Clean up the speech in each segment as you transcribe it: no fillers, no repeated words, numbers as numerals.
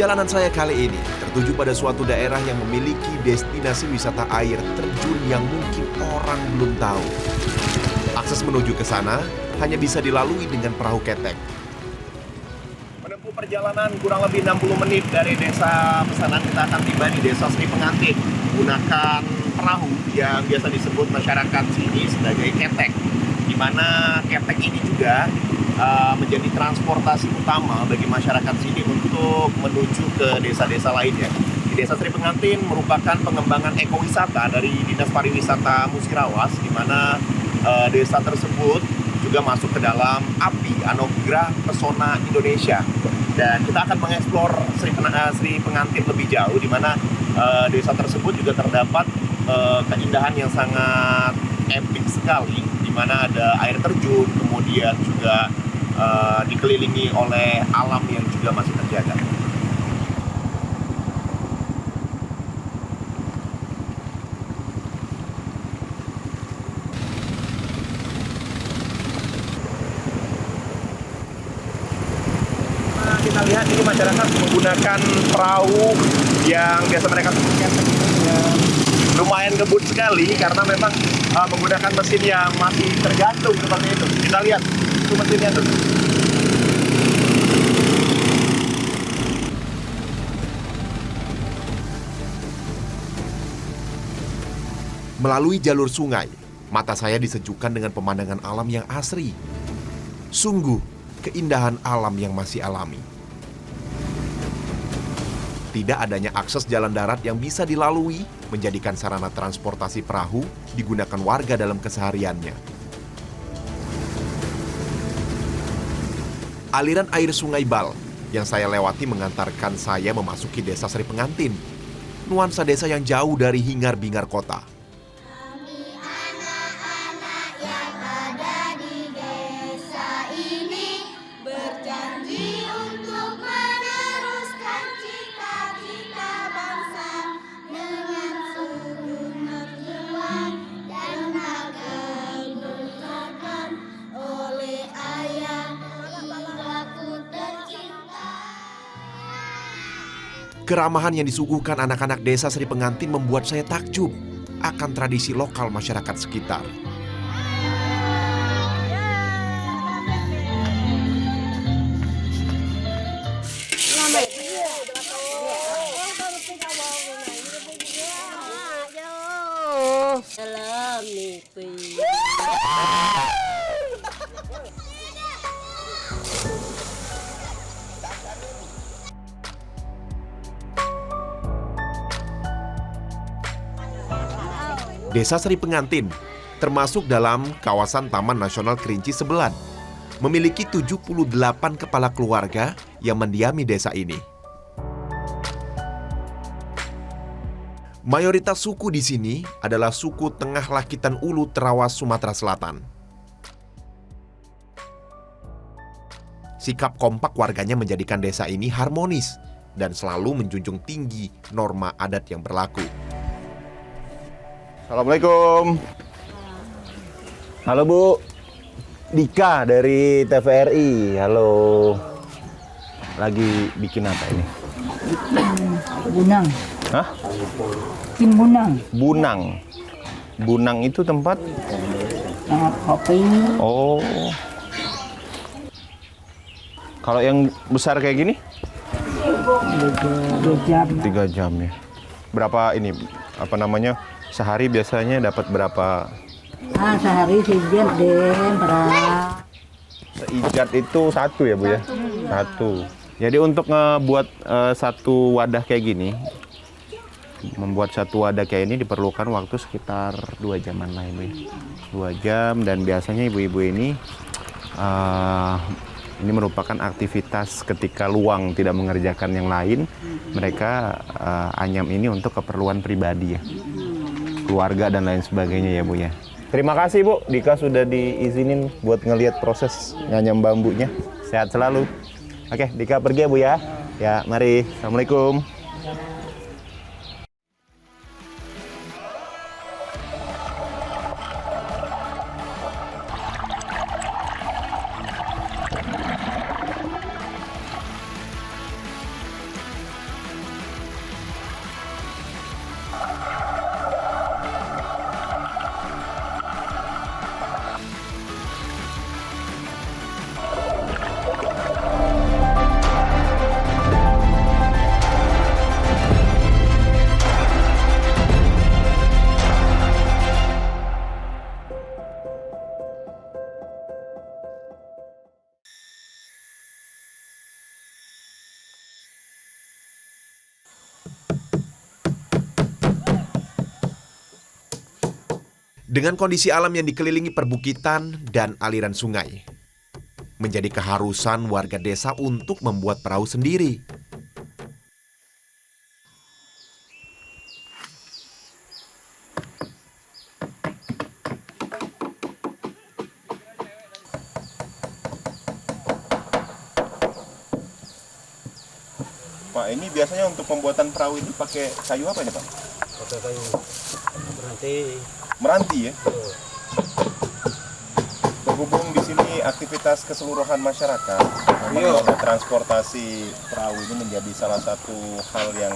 Perjalanan saya kali ini tertuju pada suatu daerah yang memiliki destinasi wisata air terjun yang mungkin orang belum tahu. Akses menuju ke sana hanya bisa dilalui dengan perahu ketek. Menempuh perjalanan kurang lebih 60 menit dari desa pesanan, kita akan tiba di desa Sri Pengantin menggunakan perahu yang biasa disebut masyarakat sini sebagai ketek, di mana ketek ini juga menjadi transportasi utama bagi masyarakat sini untuk menuju ke desa-desa lainnya. Di Desa Sri Pengantin merupakan pengembangan ekowisata dari Dinas Pariwisata Musirawas, di mana desa tersebut juga masuk ke dalam API Anugerah Pesona Indonesia. Dan kita akan mengeksplor Sri Pengantin lebih jauh, di mana desa tersebut juga terdapat keindahan yang sangat epik sekali, di mana ada air terjun, kemudian juga dikelilingi oleh alam yang juga masih terjaga. Kita lihat ini masyarakat menggunakan perahu yang biasa mereka sebutkan lumayan ngebut sekali, karena memang menggunakan mesin yang masih tergantung seperti itu. Kita lihat itu mesinnya tuh. Melalui jalur sungai, mata saya disejukkan dengan pemandangan alam yang asri. Sungguh, keindahan alam yang masih alami. Tidak adanya akses jalan darat yang bisa dilalui menjadikan sarana transportasi perahu digunakan warga dalam kesehariannya. Aliran air Sungai Bal yang saya lewati mengantarkan saya memasuki Desa Sri Pengantin, nuansa desa yang jauh dari hingar-bingar kota. Keramahan yang disuguhkan anak-anak Desa Sri Pengantin membuat saya takjub akan tradisi lokal masyarakat sekitar. Desa Sri Pengantin termasuk dalam kawasan Taman Nasional Kerinci Sebelan, memiliki 78 kepala keluarga yang mendiami desa ini. Mayoritas suku di sini adalah suku Tengah Lakitan Ulu Terawas, Sumatera Selatan. Sikap kompak warganya menjadikan desa ini harmonis dan selalu menjunjung tinggi norma adat yang berlaku. Assalamualaikum. Halo Bu, Dika dari TVRI. Halo. Lagi bikin apa ini? Bunang. Hah? Bikin bunang. Bunang. Bunang itu tempat? Kopi. Oh. Kalau yang besar kayak gini? 2 jam. 3 jam ya. Berapa ini? Apa namanya? Sehari biasanya dapat berapa? Sehari sejam deh, berapa? Seijat itu 1 ya Bu ya? 1. Jadi untuk ngebuat satu wadah kayak gini, membuat satu wadah kayak ini diperlukan waktu sekitar 2 jaman lah Ibu ya. 2 jam, dan biasanya ibu-ibu ini merupakan aktivitas ketika luang tidak mengerjakan yang lain, mereka anyam ini untuk keperluan pribadi ya. Keluarga dan lain sebagainya ya Bu ya. Terima kasih Bu, Dika sudah diizinin buat ngelihat proses nganyam bambunya. Sehat selalu. Oke, Dika pergi ya Bu ya. Ya, mari. Assalamualaikum. Dengan kondisi alam yang dikelilingi perbukitan dan aliran sungai, menjadi keharusan warga desa untuk membuat perahu sendiri. Pak, ini biasanya untuk pembuatan perahu ini pakai kayu apa ini, Pak? Pakai kayu meranti. Meranti ya? Berhubung di sini aktivitas keseluruhan masyarakat, memang ada transportasi perahu ini menjadi salah satu hal yang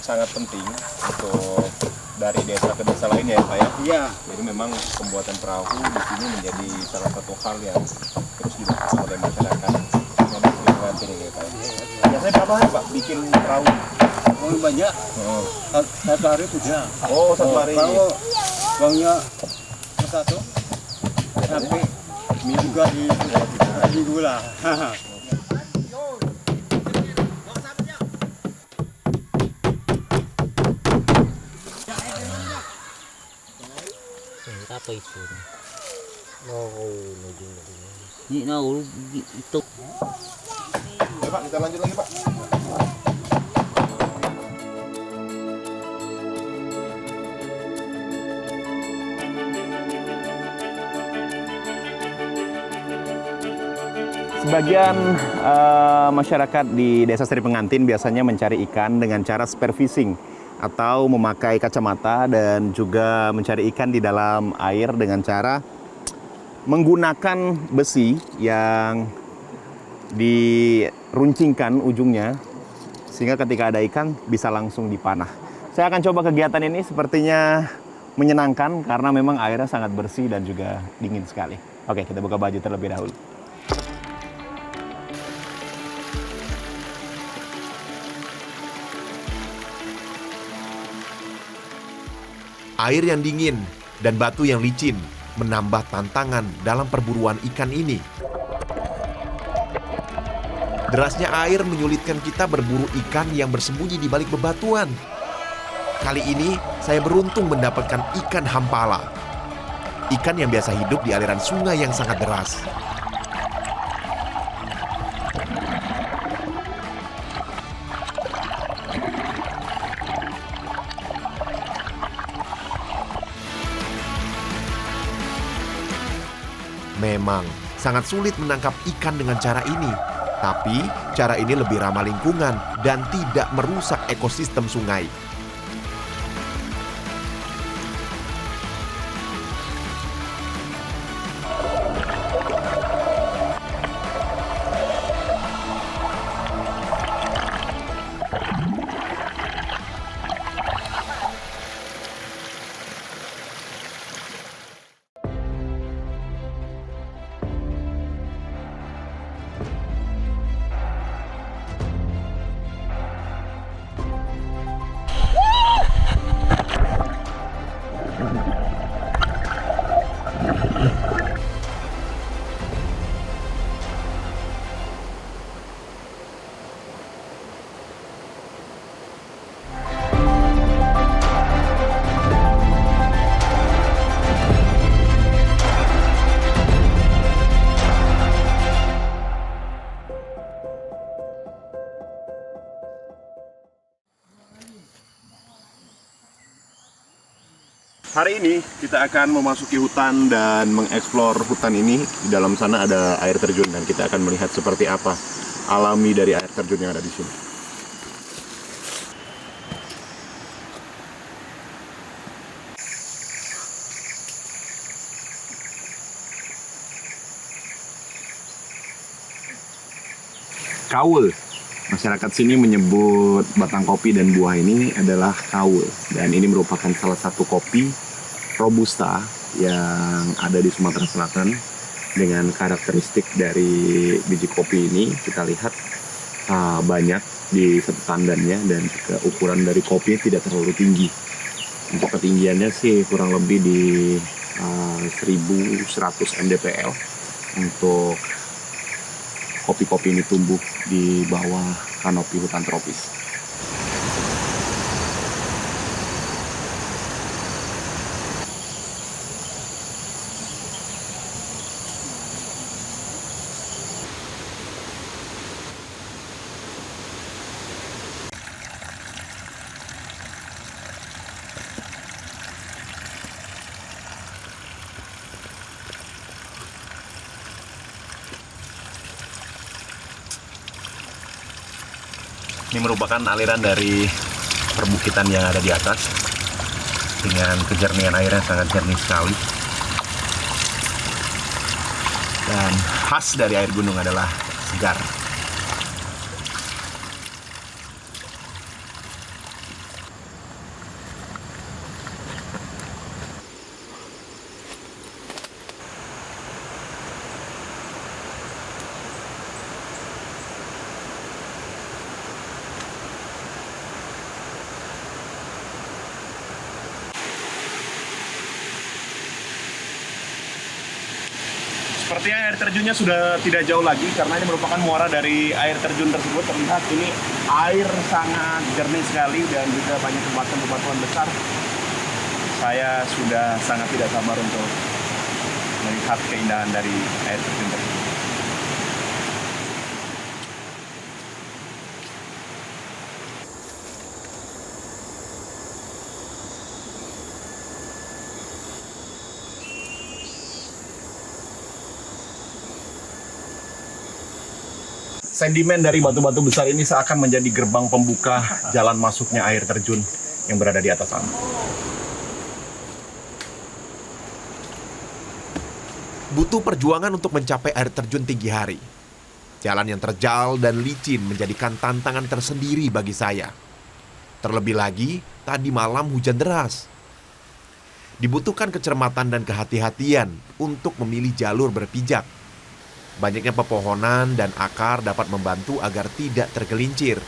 sangat penting untuk dari desa ke desa lainnya ya Pak ya? Iya. Jadi memang pembuatan perahu di sini menjadi salah satu hal yang terus dilakukan oleh masyarakat. Ini Pak. Biasanya berapa hari Pak bikin perahu? Uang banyak. Satu hari sudah. Oh, satu hari. Kalau uangnya satu sampai minggu di minggu lah. Apa itu? Ini itu. Ya, Pak, kita lanjut lagi Pak. Sebagian masyarakat di Desa Sri Pengantin biasanya mencari ikan dengan cara spearfishing atau memakai kacamata dan juga mencari ikan di dalam air dengan cara menggunakan besi yang diruncingkan ujungnya sehingga ketika ada ikan bisa langsung dipanah. Saya akan coba kegiatan ini, sepertinya menyenangkan karena memang airnya sangat bersih dan juga dingin sekali. Oke, kita buka baju terlebih dahulu. Air yang dingin dan batu yang licin menambah tantangan dalam perburuan ikan ini. Derasnya air menyulitkan kita berburu ikan yang bersembunyi di balik bebatuan. Kali ini saya beruntung mendapatkan ikan hampala. Ikan yang biasa hidup di aliran sungai yang sangat deras. Memang sangat sulit menangkap ikan dengan cara ini. Tapi cara ini lebih ramah lingkungan dan tidak merusak ekosistem sungai. Hari ini kita akan memasuki hutan dan mengeksplor hutan ini. Di dalam sana ada air terjun dan kita akan melihat seperti apa alami dari air terjun yang ada di sini. Kaul. Masyarakat sini menyebut batang kopi dan buah ini adalah kaul. Dan ini merupakan salah satu kopi Robusta yang ada di Sumatera Selatan. Dengan karakteristik dari biji kopi ini, kita lihat banyak di satu tandannya dan juga ukuran dari kopi tidak terlalu tinggi. Untuk ketinggiannya sih kurang lebih di 1100 mdpl untuk kopi-kopi ini tumbuh di bawah kanopi hutan tropis. Ini merupakan aliran dari perbukitan yang ada di atas dengan kejernihan air yang sangat jernih sekali. Dan khas dari air gunung adalah segar. Sepertinya air terjunnya sudah tidak jauh lagi karena ini merupakan muara dari air terjun tersebut. Terlihat ini air sangat jernih sekali dan juga banyak bebatuan-bebatuan besar. Saya sudah sangat tidak sabar untuk melihat keindahan dari air terjun tersebut. Sedimen dari batu-batu besar ini seakan menjadi gerbang pembuka jalan masuknya air terjun yang berada di atas sana. Butuh perjuangan untuk mencapai air terjun tinggi hari. Jalan yang terjal dan licin menjadikan tantangan tersendiri bagi saya. Terlebih lagi, tadi malam hujan deras. Dibutuhkan kecermatan dan kehati-hatian untuk memilih jalur berpijak. Banyaknya pepohonan dan akar dapat membantu agar tidak tergelincir.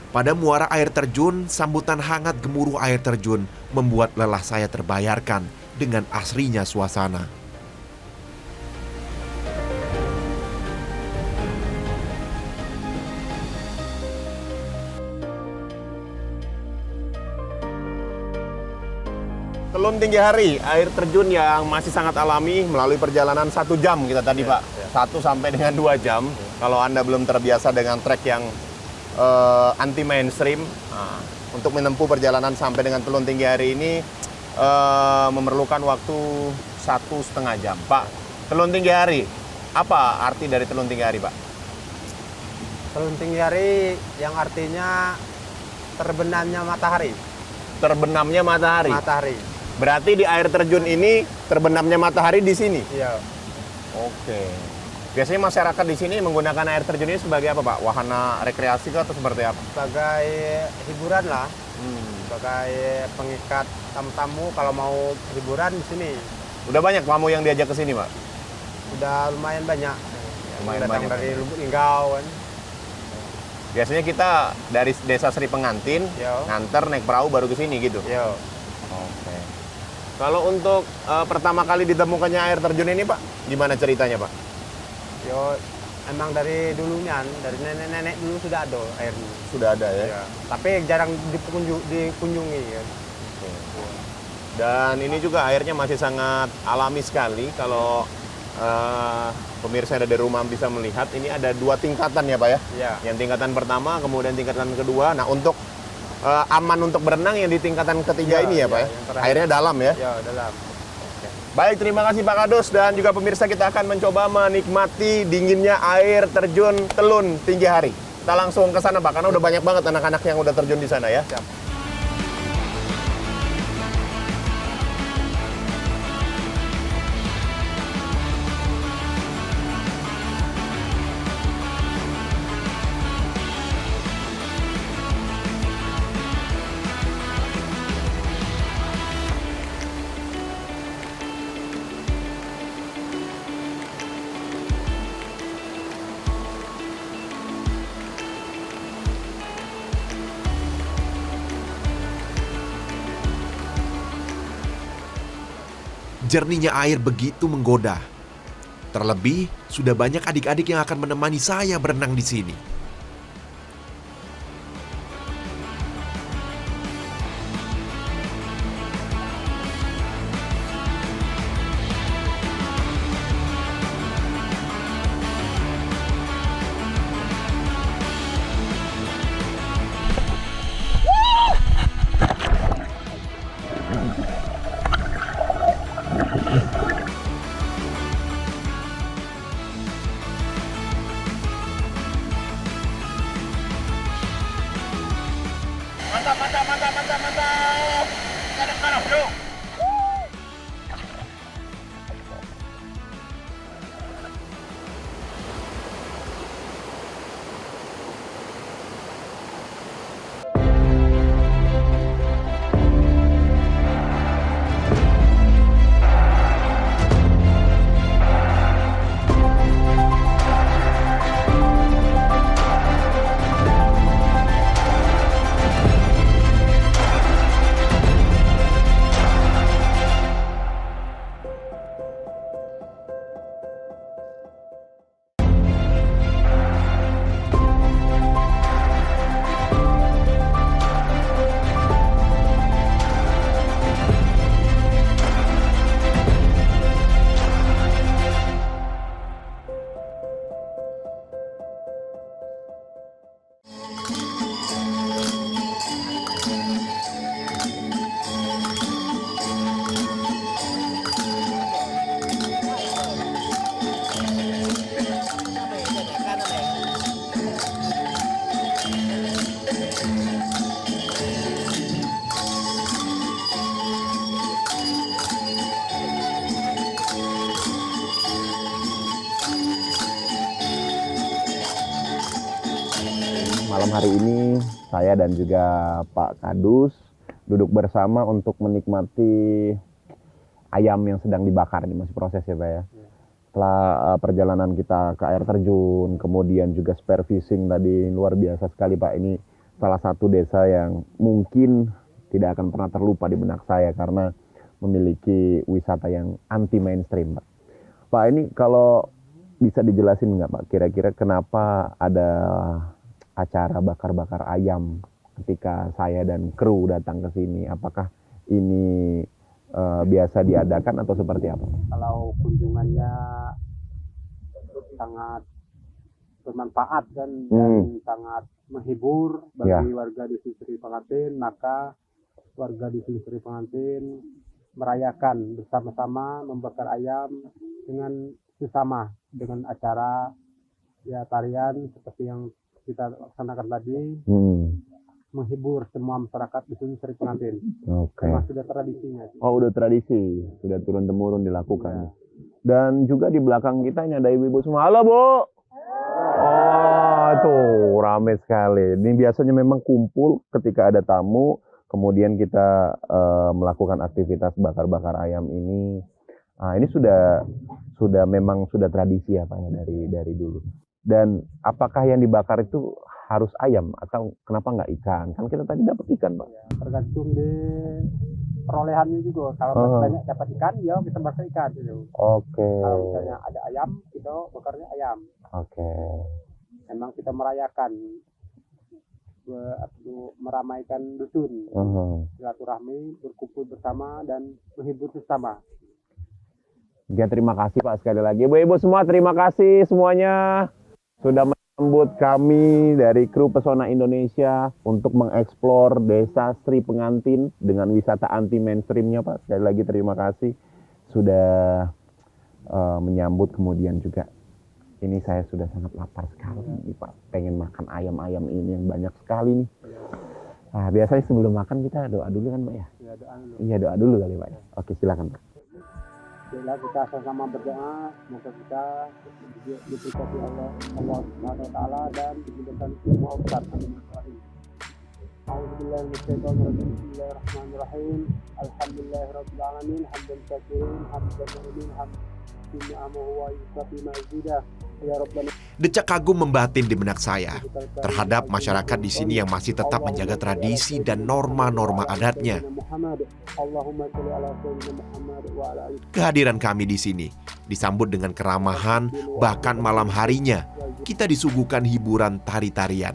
Pada muara air terjun, sambutan hangat gemuruh air terjun membuat lelah saya terbayarkan dengan asrinya suasana. Telun Tinggi Hari, air terjun yang masih sangat alami melalui perjalanan 1 jam kita tadi Pak. 1 sampai dengan 2 jam. Kalau Anda belum terbiasa dengan trek yang anti mainstream, untuk menempuh perjalanan sampai dengan Telun Tinggi Hari ini memerlukan waktu 1,5 jam. Pak, Telun Tinggi Hari, apa arti dari Telun Tinggi Hari Pak? Telun Tinggi Hari yang artinya terbenamnya matahari. Terbenamnya matahari. Matahari. Berarti di air terjun ini terbenamnya matahari di sini. Iya. Oke. Biasanya masyarakat di sini menggunakan air terjun ini sebagai apa Pak? Wahana rekreasi atau seperti apa? Sebagai hiburan lah. Sebagai pengikat tamu-tamu kalau mau hiburan di sini. Udah banyak tamu yang diajak ke sini Pak? Udah lumayan banyak. Lumayan Yang datang banyak, dari ya. Lubuk Linggau kan. Biasanya kita dari Desa Sri Pengantin, Yo. nganter naik perahu baru ke sini gitu? Yo. Oke. Kalau untuk pertama kali ditemukannya air terjun ini Pak, gimana ceritanya Pak? Yo, emang dari dulunya, dari nenek-nenek dulu sudah ada airnya. Sudah ada ya? Ya. Tapi jarang dikunjungi kan. Dan ini juga airnya masih sangat alami sekali. Kalau pemirsa yang ada di rumah bisa melihat, ini ada 2 tingkatan ya Pak ya? Iya. Yang tingkatan pertama, kemudian tingkatan kedua. Nah untuk aman untuk berenang yang di tingkatan ketiga Iya, ini ya Pak iya, ya? yang terakhir. Airnya dalam ya? Ya, dalam. Baik, terima kasih Pak Kadus dan juga pemirsa, kita akan mencoba menikmati dinginnya air terjun Telun Tinggi Hari. Kita langsung ke sana Pak, karena udah banyak banget anak-anak yang udah terjun di sana ya. Siap. Jernihnya air begitu menggoda. Terlebih, sudah banyak adik-adik yang akan menemani saya berenang di sini. Mantap. Kanan, bro. Malam hari ini saya dan juga Pak Kadus duduk bersama untuk menikmati ayam yang sedang dibakar. Ini masih proses ya Pak ya. Setelah perjalanan kita ke air terjun, kemudian juga spear fishing tadi, luar biasa sekali Pak. Ini salah satu desa yang mungkin tidak akan pernah terlupa di benak saya karena memiliki wisata yang anti mainstream Pak. Pak, ini kalau bisa dijelasin nggak Pak, kira-kira kenapa ada acara bakar-bakar ayam ketika saya dan kru datang ke sini? Apakah ini biasa diadakan atau seperti apa? Kalau kunjungannya sangat bermanfaat dan sangat menghibur bagi warga Dusun Sri Pengantin, maka warga Dusun Sri Pengantin merayakan bersama-sama membakar ayam dengan sesama dengan acara ya tarian seperti yang kita laksanakan tadi, menghibur semua masyarakat Dusun Sri Pengantin. Oke. Memang sudah tradisinya. Oh, udah tradisi, sudah turun-temurun dilakukan. Dan juga di belakang kita ini ada ibu-ibu semua. Halo Bu. Oh, tuh rame sekali. Ini biasanya memang kumpul ketika ada tamu, kemudian kita melakukan aktivitas bakar-bakar ayam ini. Ini sudah memang sudah tradisi ya Pak ya dari dulu. Dan apakah yang dibakar itu harus ayam atau kenapa nggak ikan? Kan kita tadi dapat ikan Pak. Ya, tergantung di perolehannya juga. Kalau banyak dapat ikan, ya kita bakar ikan. Gitu. Oke. Kalau misalnya ada ayam, kita bakarnya ayam. Oke. Memang kita merayakan, meramaikan dusun, silaturahmi, berkumpul bersama dan menghibur sesama. Ya, terima kasih Pak sekali lagi. Ibu-ibu semua terima kasih semuanya sudah menyambut kami dari kru Pesona Indonesia untuk mengeksplor desa Sri Pengantin dengan wisata anti mainstreamnya Pak. Sekali lagi terima kasih sudah menyambut. Kemudian juga ini saya sudah sangat lapar sekali nih Pak. Pengen makan ayam-ayam ini yang banyak sekali nih. Biasanya sebelum makan kita doa dulu kan Pak ya? Ya, doa dulu. Iya, doa dulu kali Pak ya. Oke, silakan Pak. Bila kita sama-sama berdoa, semoga kita diberkati Allah Subhanahu wa taala dan dimudahkan semua urusan. A'udzubillahi minasyaitonirrajim. Bismillahirrahmanirrahim. Alhamdulillahirabbil alamin. Hamdan katsiran, hamdan mu'minin, hamdan ni'amahu wa yukafi ma'idah. Ya Rabbana. Decak kagum membatin di benak saya terhadap masyarakat di sini yang masih tetap menjaga tradisi dan norma-norma adatnya. Muhammad. Allahumma sholli ala sayyidina Muhammad wa ala ali. Kehadiran kami di sini disambut dengan keramahan, bahkan malam harinya kita disuguhkan hiburan tari-tarian.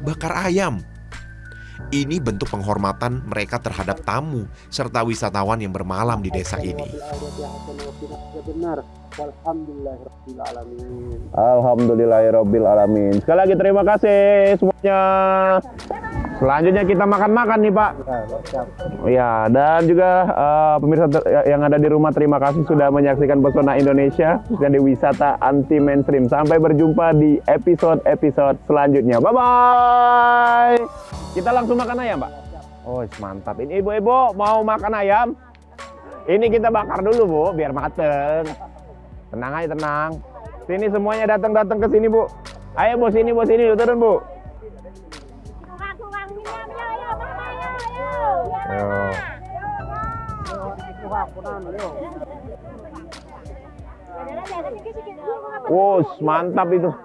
Bakar ayam. Ini bentuk penghormatan mereka terhadap tamu serta wisatawan yang bermalam di desa ini. Alhamdulillahirobbilalamin. Sekali lagi terima kasih semuanya. Selanjutnya kita makan-makan nih Pak. Ya, dan juga pemirsa yang ada di rumah, terima kasih sudah menyaksikan Pesona Indonesia dan di wisata anti mainstream. Sampai berjumpa di episode selanjutnya. Bye bye. Kita langsung makan ayam, Pak. Oh, mantap. Ini ibu-ibu mau makan ayam? Ini kita bakar dulu, Bu, biar mateng. Tenang aja, tenang. Sini semuanya datang ke sini, Bu. Ayo, Bu, sini, turun, Bu. Ayo. Mantap itu.